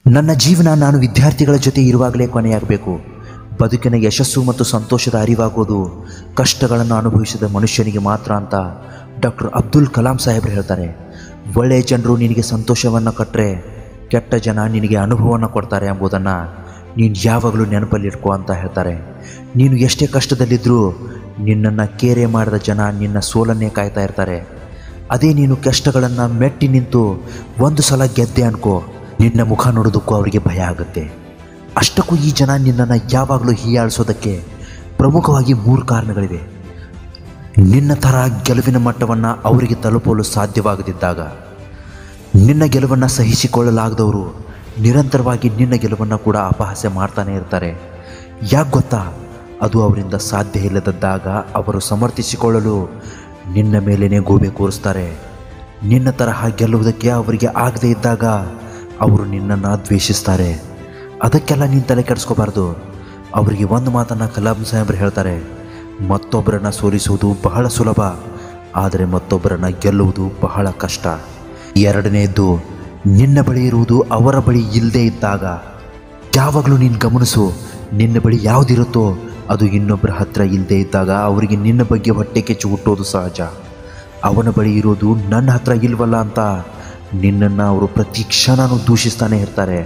ನನ್ನ ಜೀವನ ನಾನು ವಿದ್ಯಾರ್ಥಿಗಳ ಜೊತೆ ಇರುವಾಗಲೇ ಕೊನೆಯಾಗಬೇಕು. ಬದುಕಿನ ಯಶಸ್ಸು ಮತ್ತು ಸಂತೋಷದ ಅರಿವಾಗೋದು ಕಷ್ಟಗಳನ್ನು ಅನುಭವಿಸಿದ ಮನುಷ್ಯನಿಗೆ ಮಾತ್ರ ಅಂತ ಡಾಕ್ಟರ್ ಅಬ್ದುಲ್ ಕಲಾಂ ಸಾಹೇಬ್ರು ಹೇಳ್ತಾರೆ. ಒಳ್ಳೆಯ ಜನರು ನಿನಗೆ ಸಂತೋಷವನ್ನು ಕೊಟ್ಟರೆ, ಕೆಟ್ಟ ಜನ ನಿನಗೆ ಅನುಭವವನ್ನು ಕೊಡ್ತಾರೆ ಎಂಬುದನ್ನು ನೀನು ಯಾವಾಗಲೂ ನೆನಪಲ್ಲಿಟ್ಕೋ ಅಂತ ಹೇಳ್ತಾರೆ. ನೀನು ಎಷ್ಟೇ ಕಷ್ಟದಲ್ಲಿದ್ದರೂ ನಿನ್ನನ್ನು ಕೇರೆ ಮಾಡಿದ ಜನ ನಿನ್ನ ಸೋಲನ್ನೇ ಕಾಯ್ತಾ ಇರ್ತಾರೆ. ಅದೇ ನೀನು ಕಷ್ಟಗಳನ್ನು ಮೆಟ್ಟಿ ನಿಂತು ಒಂದು ಸಲ ಗೆದ್ದೆ ಅನ್ಕೋ, ನಿನ್ನ ಮುಖ ನೋಡೋದಕ್ಕೂ ಅವರಿಗೆ ಭಯ ಆಗುತ್ತೆ. ಅಷ್ಟಕ್ಕೂ ಈ ಜನ ನಿನ್ನನ್ನು ಯಾವಾಗಲೂ ಹೀಯಾಳಿಸೋದಕ್ಕೆ ಪ್ರಮುಖವಾಗಿ 3 ಕಾರಣಗಳಿವೆ. ನಿನ್ನ ಥರ ಗೆಲುವಿನ ಮಟ್ಟವನ್ನು ಅವರಿಗೆ ತಲುಪಲು ಸಾಧ್ಯವಾಗದಿದ್ದಾಗ, ನಿನ್ನ ಗೆಲುವನ್ನು ಸಹಿಸಿಕೊಳ್ಳಲಾಗದವರು ನಿರಂತರವಾಗಿ ನಿನ್ನ ಗೆಲುವನ್ನು ಕೂಡ ಅಪಹಾಸ್ಯ ಮಾಡ್ತಾನೆ ಇರ್ತಾರೆ. ಯಾಕೆ ಗೊತ್ತಾ? ಅದು ಅವರಿಂದ ಸಾಧ್ಯ ಇಲ್ಲದಿದ್ದಾಗ ಅವರು ಸಮರ್ಥಿಸಿಕೊಳ್ಳಲು ನಿನ್ನ ಮೇಲೇ ಗೋಬೆ ಕೂರಿಸ್ತಾರೆ. ನಿನ್ನ ತರಹ ಗೆಲ್ಲುವುದಕ್ಕೆ ಅವರಿಗೆ ಆಗದೇ ಇದ್ದಾಗ ಅವರು ನಿನ್ನನ್ನು ದ್ವೇಷಿಸ್ತಾರೆ. ಅದಕ್ಕೆಲ್ಲ ನೀನು ತಲೆ ಕೆಡಿಸ್ಕೋಬಾರ್ದು. ಅವರಿಗೆ ಒಂದು ಮಾತನ್ನು ಕಲಾಂ ಸಾಹೇಬ್ರು ಹೇಳ್ತಾರೆ, ಮತ್ತೊಬ್ಬರನ್ನು ಸೋಲಿಸುವುದು ಬಹಳ ಸುಲಭ, ಆದರೆ ಮತ್ತೊಬ್ಬರನ್ನು ಗೆಲ್ಲುವುದು ಬಹಳ ಕಷ್ಟ. ಎರಡನೆಯದ್ದು, ನಿನ್ನ ಬಳಿ ಇರುವುದು ಅವರ ಬಳಿ ಇಲ್ಲದೇ ಇದ್ದಾಗ. ಯಾವಾಗಲೂ ನೀನು ಗಮನಿಸು, ನಿನ್ನ ಬಳಿ ಯಾವುದಿರುತ್ತೋ ಅದು ಇನ್ನೊಬ್ಬರ ಹತ್ರ ಇಲ್ಲದೇ ಇದ್ದಾಗ ಅವರಿಗೆ ನಿನ್ನ ಬಗ್ಗೆ ಹೊಟ್ಟೆ ಕೆಚ್ಚು ಹುಟ್ಟೋದು ಸಹಜ. ಅವನ ಬಳಿ ಇರೋದು ನನ್ನ ಹತ್ರ ಇಲ್ವಲ್ಲ ಅಂತ ನಿನ್ನನ್ನು ಅವರು ಪ್ರತಿ ಕ್ಷಣನೂ ದೂಷಿಸ್ತಾನೆ ಇರ್ತಾರೆ.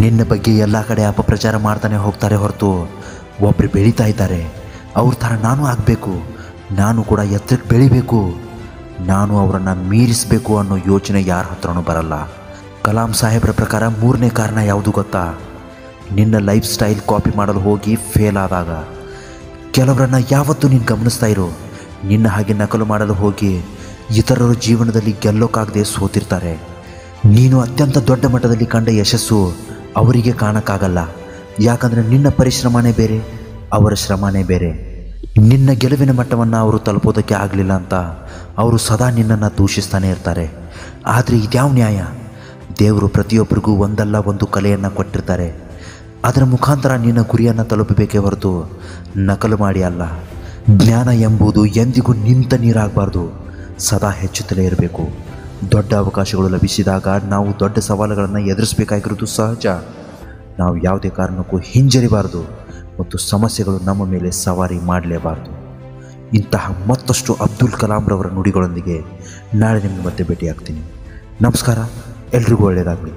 ನಿನ್ನ ಬಗ್ಗೆ ಎಲ್ಲ ಕಡೆ ಅಪಪ್ರಚಾರ ಮಾಡ್ತಾನೆ ಹೋಗ್ತಾರೆ ಹೊರತು ಒಬ್ಬರು ಬೆಳೀತಾ ಇದ್ದಾರೆ, ಅವ್ರ ಥರ ನಾನು ಆಗಬೇಕು, ನಾನು ಕೂಡ ಎತ್ತರಕ್ಕೆ ಬೆಳಿಬೇಕು, ನಾನು ಅವರನ್ನು ಮೀರಿಸಬೇಕು ಅನ್ನೋ ಯೋಚನೆ ಯಾರ ಹತ್ರನೂ ಬರಲ್ಲ. ಕಲಾಂ ಸಾಹೇಬ್ರ ಪ್ರಕಾರ 3ನೇ ಕಾರಣ ಯಾವುದು ಗೊತ್ತಾ? ನಿನ್ನ ಲೈಫ್ ಸ್ಟೈಲ್ ಕಾಪಿ ಮಾಡಲು ಹೋಗಿ ಫೇಲ್ ಆದಾಗ. ಕೆಲವರನ್ನು ಯಾವತ್ತೂ ನೀನು ಗಮನಿಸ್ತಾ ಇರು, ನಿನ್ನ ಹಾಗೆ ನಕಲು ಮಾಡಲು ಹೋಗಿ ಇತರರು ಜೀವನದಲ್ಲಿ ಗೆಲ್ಲೋಕ್ಕಾಗದೆ ಸೋತಿರ್ತಾರೆ. ನೀನು ಅತ್ಯಂತ ದೊಡ್ಡ ಮಟ್ಟದಲ್ಲಿ ಕಂಡ ಯಶಸ್ಸು ಅವರಿಗೆ ಕಾಣಕ್ಕಾಗಲ್ಲ. ಯಾಕಂದರೆ ನಿನ್ನ ಪರಿಶ್ರಮನೇ ಬೇರೆ, ಅವರ ಶ್ರಮನೇ ಬೇರೆ. ನಿನ್ನ ಗೆಲುವಿನ ಮಟ್ಟವನ್ನು ಅವರು ತಲುಪೋದಕ್ಕೆ ಆಗಲಿಲ್ಲ ಅಂತ ಅವರು ಸದಾ ನಿನ್ನನ್ನು ದೂಷಿಸ್ತಾನೆ ಇರ್ತಾರೆ. ಆದರೆ ಇದ್ಯಾವ ನ್ಯಾಯ? ದೇವರು ಪ್ರತಿಯೊಬ್ಬರಿಗೂ ಒಂದಲ್ಲ ಒಂದು ಕಲೆಯನ್ನು ಕೊಟ್ಟಿರ್ತಾರೆ. ಅದರ ಮುಖಾಂತರ ನಿನ್ನ ಗುರಿಯನ್ನು ತಲುಪಬೇಕೇ ಹೊರತು ನಕಲು ಮಾಡಿ ಅಲ್ಲ. ಜ್ಞಾನ ಎಂಬುದು ಎಂದಿಗೂ ನಿಂತ ನೀರಾಗಬಾರ್ದು, ಸದಾ ಹೆಚ್ಚುತ್ತಲೇ ಇರಬೇಕು. ದೊಡ್ಡ ಅವಕಾಶಗಳು ಲಭಿಸಿದಾಗ ನಾವು ದೊಡ್ಡ ಸವಾಲುಗಳನ್ನು ಎದುರಿಸಬೇಕಾಗಿರೋದು ಸಹಜ. ನಾವು ಯಾವುದೇ ಕಾರಣಕ್ಕೂ ಹಿಂಜರಿಬಾರ್ದು ಮತ್ತು ಸಮಸ್ಯೆಗಳು ನಮ್ಮ ಮೇಲೆ ಸವಾರಿ ಮಾಡಲೇಬಾರ್ದು. ಇಂತಹ ಮತ್ತಷ್ಟು ಅಬ್ದುಲ್ ಕಲಾಂರವರ ನುಡಿಗಳೊಂದಿಗೆ ನಾಳೆ ನಿಮಗೆ ಮತ್ತೆ ಭೇಟಿಯಾಗ್ತೀನಿ. ನಮಸ್ಕಾರ, ಎಲ್ರಿಗೂ ಒಳ್ಳೆಯದಾಗಲಿ.